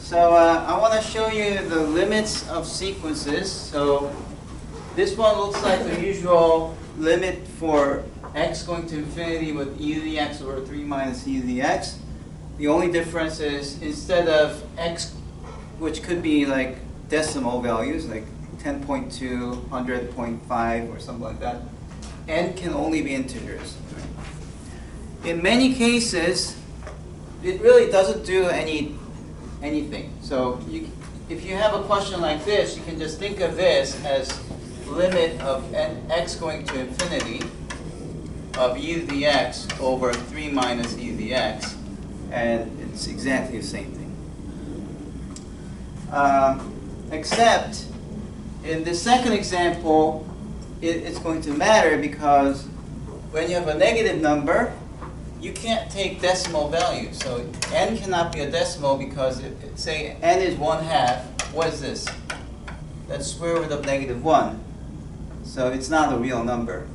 So I want to show you the limits of sequences. So this one looks like the usual limit for x going to infinity with e to the x over 3 minus e to the x. The only difference is instead of x, which could be like decimal values, like 10.2, 100.5, or something like that, n can only be integers. In many cases, it really doesn't do anything. So if you have a question like this, you can just think of this as limit of x going to infinity of e to the x over 3 minus e to the x, and it's exactly the same thing. Except in the second example, it's going to matter because when you have a negative number, you can't take decimal values. So n cannot be a decimal because, say n is 1/2, what is this? That's square root of -1. So it's not a real number.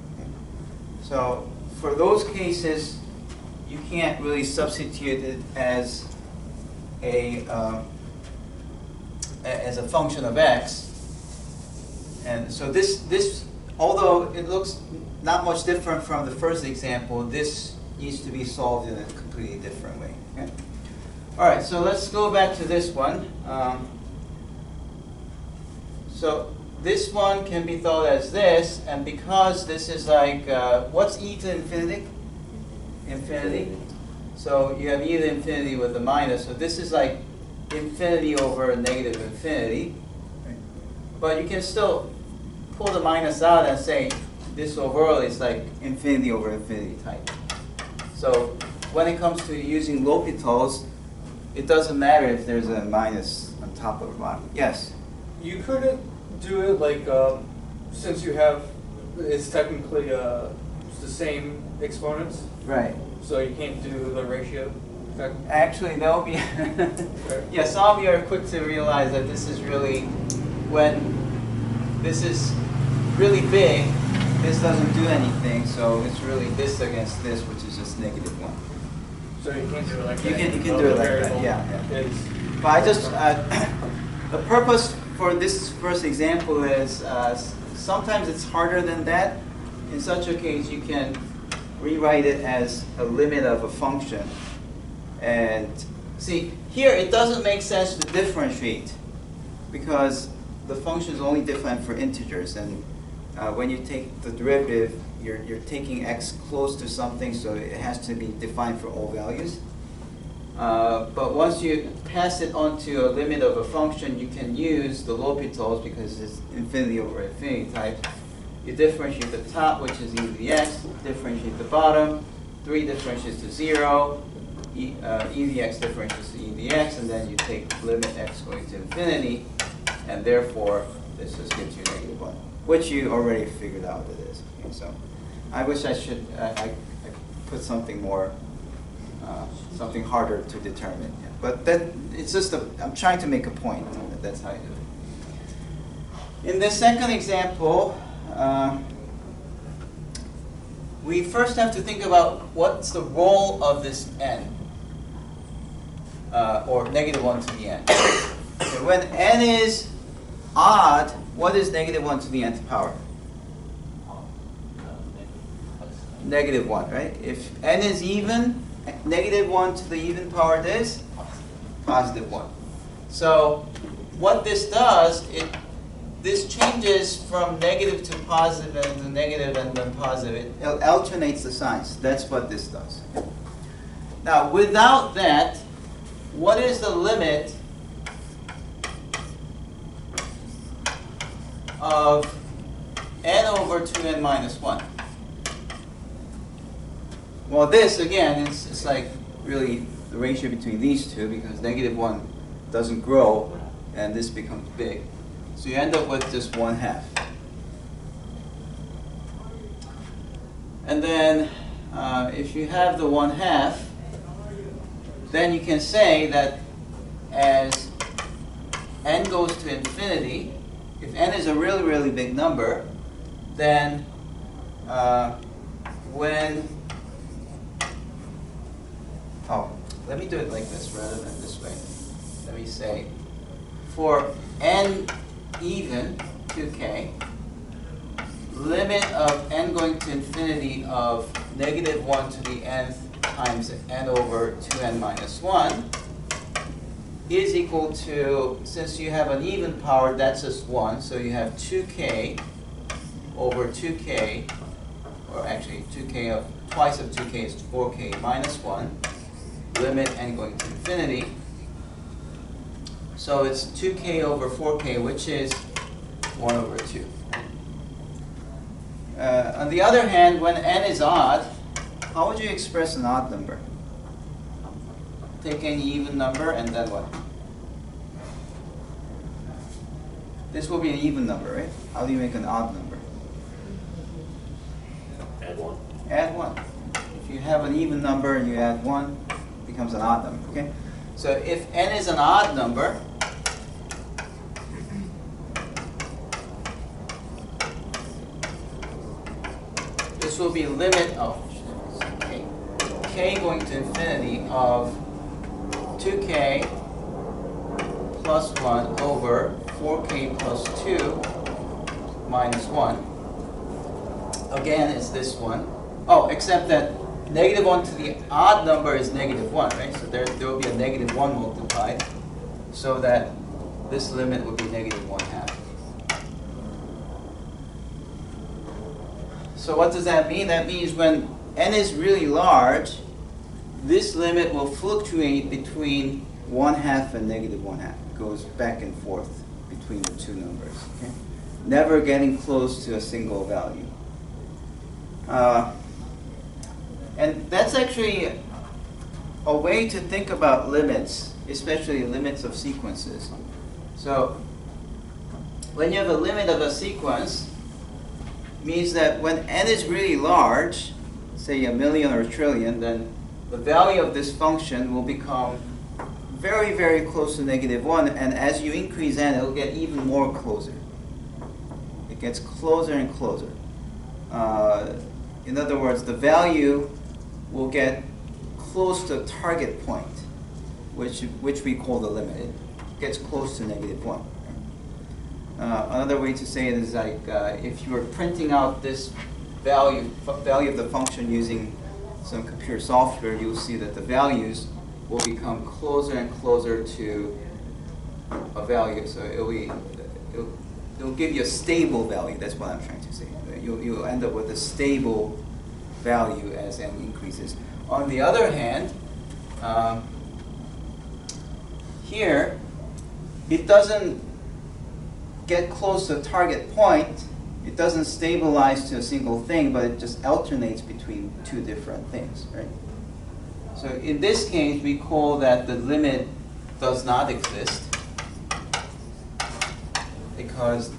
So for those cases, you can't really substitute it as a function of x. And so this, although it looks not much different from the first example, this needs to be solved in a completely different way. Okay? All right, so let's go back to this one. So this one can be thought as this, and because this is like, what's e to infinity? Infinity. So you have e to infinity with the minus, so this is like infinity over negative infinity. Right? But you can still pull the minus out and say this overall is like infinity over infinity type. So when it comes to using L'Hopital's, it doesn't matter if there's a minus on top or bottom. Yes? You couldn't do it like, since you have, it's technically the same exponents, Right. so you can't do the ratio? Actually, that will be, yeah, some of you are quick to realize that this is really, when this is really big, this doesn't do anything, so it's really this against this, which is just -1. So you can't do it like that? You can do it like that, yeah. But I just, the purpose for this first example is sometimes it's harder than that. In such a case, you can rewrite it as a limit of a function. And see, here it doesn't make sense to differentiate because the function is only different for integers. And when you take the derivative, you're taking x close to something, so it has to be defined for all values. But once you pass it on to a limit of a function, you can use the L'Hopital's because it's infinity over infinity type. You differentiate the top, which is e to the x, differentiate the bottom, 3 differentiates to 0, e to the x differentiates to e to the x, and then you take limit x going to infinity, and therefore this just gives you -1, which you already figured out it is. Okay, so I wish I put something more, something harder to determine. Yeah. But that it's just I'm trying to make a point. That's how you do it. In the second example, we first have to think about what's the role of this n, or -1 to the n. Okay, when n is odd, what is -1 to the nth power? -1, right? If n is even, -1 to the even power is +1. So what this does, this changes from negative to positive and to negative and then positive. It alternates the signs. That's what this does. Now, without that, what is the limit of n over 2n minus 1? Well, this, again, it's like really the ratio between these two because -1 doesn't grow and this becomes big. So you end up with just 1/2. And then if you have the 1/2, then you can say that as n goes to infinity, if n is a really, really big number, then let me do it like this rather than this way. let me say, for n even 2k, limit of n going to infinity of -1 to the nth times n over 2n minus 1 is equal to, since you have an even power, that's just 1, so you have 2k over 2k, or actually 2k of, twice of 2k is 4k minus 1, limit n going to infinity. So it's 2k over 4k, which is 1 over 2. On the other hand, when n is odd, how would you express an odd number? Take any even number and then what? This will be an even number, right? How do you make an odd number? Add 1. Add 1. If you have an even number and you add 1, it becomes an odd number, okay? So if n is an odd number, this will be limit of k going to infinity of 2k plus 1 over 4k plus 2 minus 1. Again, it's this one. Oh, except that -1 to the odd number is -1, right? So there will be a -1 multiplied, so that this limit would be -1/2. So what does that mean? That means when n is really large, this limit will fluctuate between 1/2 and -1/2. It goes back and forth between the two numbers. Okay? Never getting close to a single value. And that's actually a way to think about limits, especially limits of sequences. So when you have a limit of a sequence, it means that when n is really large, say 1,000,000 or 1,000,000,000, then the value of this function will become very, very close to -1, and as you increase n, it will get even more closer. It gets closer and closer. In other words, the value will get close to a target point, which we call the limit. It gets close to -1. Another way to say it is like if you were printing out this value of the function using some computer software, you'll see that the values will become closer and closer to a value. So it'll give you a stable value. That's what I'm trying to say. You'll end up with a stable value as n increases. On the other hand, here, it doesn't get close to a target point. It doesn't stabilize to a single thing, but it just alternates between two different things, right? So in this case, we call that the limit does not exist because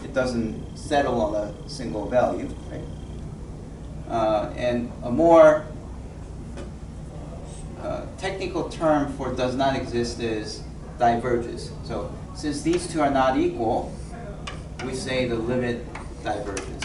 it doesn't settle on a single value, right? And a more technical term for does not exist is diverges. So since these two are not equal, we say the limit diverges.